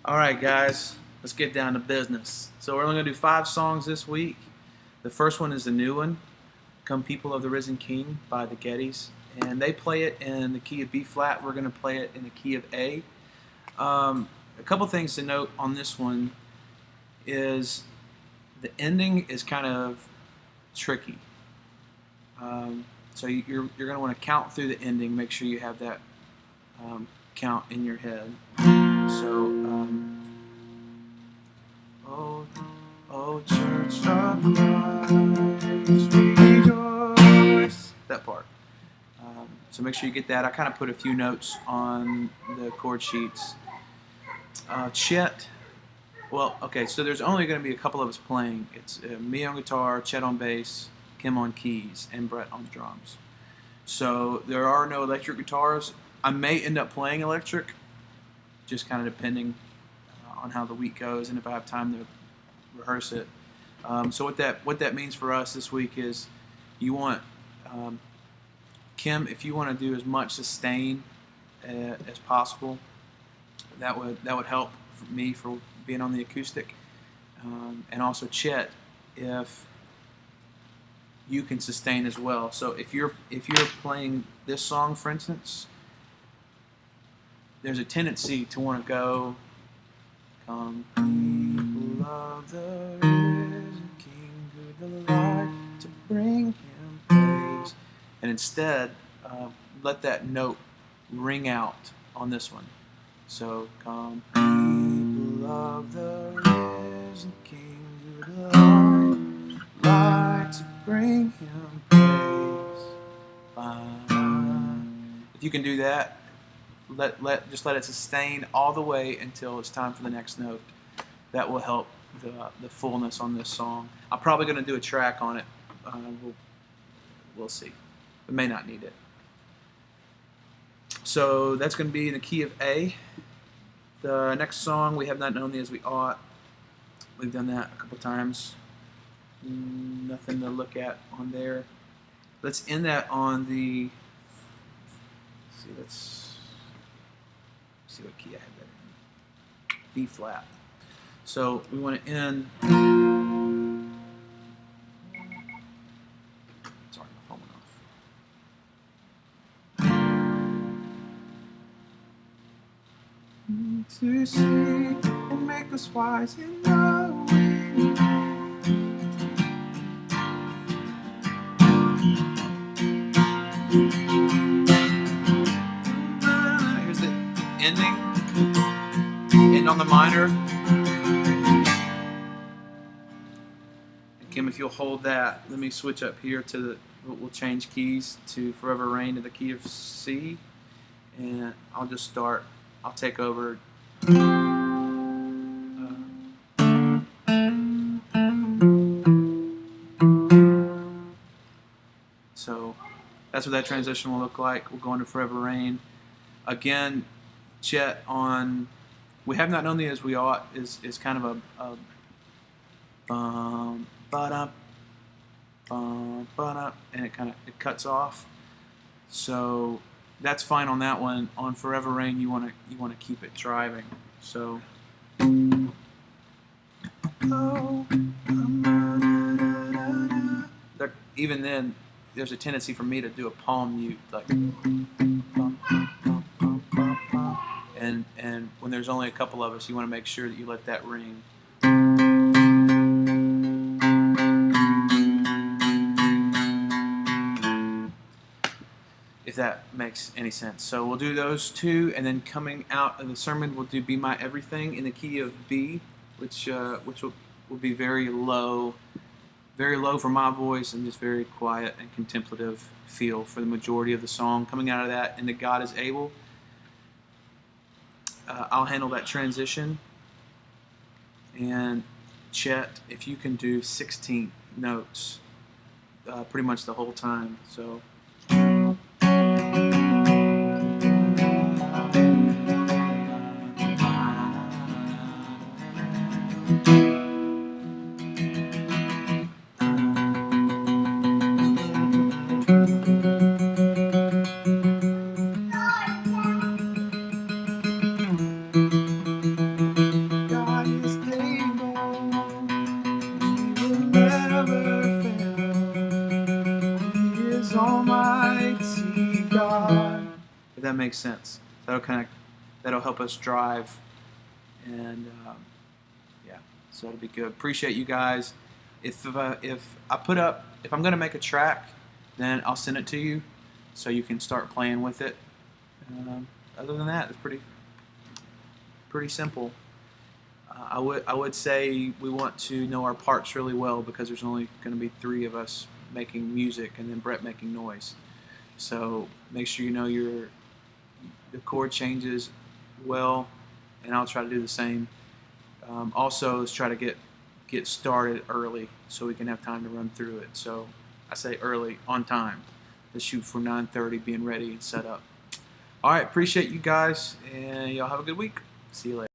Alright guys, let's get down to business. So we're only going to do 5 songs this week. The first one is the new one, Come People of the Risen King by the Gettys. And they play it in the key of B flat. We're going to play it in the key of A. A couple things to note on this one is the ending is kind of tricky. So you're going to want to count through the ending, make sure you have that count in your head. So, oh, church of Christ, rejoice. That part. So make sure you get that. I kind of put a few notes on the chord sheets. Chet. Well, okay, so there's only going to be a couple of us playing. It's me on guitar, Chet on bass, Kim on keys, and Brett on drums. So there are no electric guitars. I may end up playing electric, just kind of depending on how the week goes and if I have time to rehearse it. So what that means for us this week is you want Kim, if you want to do as much sustain as possible, that would help me for being on the acoustic, and also Chet, if you can sustain as well. So if you're playing this song, for instance, there's a tendency to want to go, come people of the risen King, who delight to bring him praise, and instead let that note ring out on this one. So come people of the risen King, who delight to bring him praise. If you can do that, just let it sustain all the way until it's time for the next note. That will help the fullness on this song. I'm probably going to do a track on it. We'll see. We may not need it. So that's going to be in the key of A. The next song, We Have Not Known Thee As We Ought. We've done that a couple times. Nothing to look at on there. Let's end that on the. Let's see what key I have that in. B flat. So we want to end. Sorry, my phone went off. To see and make us wise in knowing. Here's the ending. End on the minor. And Kim, if you'll hold that, let me switch up here to the. We'll change keys to Forever Rain to the key of C, and I'll just start. I'll take over. So that's what that transition will look like. We'll go into Forever Rain. Again, Chet on We Have Not Known Thee As We Ought is kind of a bum ba-dum, and it cuts off. So that's fine on that one. On Forever Rain, you want to keep it driving. So even then, there's a tendency for me to do a palm mute, like, and when there's only a couple of us, you want to make sure that you let that ring. If that makes any sense. So we'll do those two, and then coming out of the sermon, we'll do Be My Everything in the key of B, which will be very low for my voice, and just very quiet and contemplative feel for the majority of the song. Coming out of that into God Is Able, I'll handle that transition. And Chet, if you can do 16 notes pretty much the whole time. So. makes sense. That'll help us drive, and yeah, so that'll be good. Appreciate you guys. If I'm gonna make a track, then I'll send it to you so you can start playing with it. Other than that, it's pretty simple. I would say we want to know our parts really well, because there's only going to be 3 of us making music and then Brett making noise. So make sure you know the chord changes well, and I'll try to do the same. Also, let's try to get started early so we can have time to run through it. So I say early, on time. Let's shoot for 9:30, being ready and set up. All right, appreciate you guys, and y'all have a good week. See you later.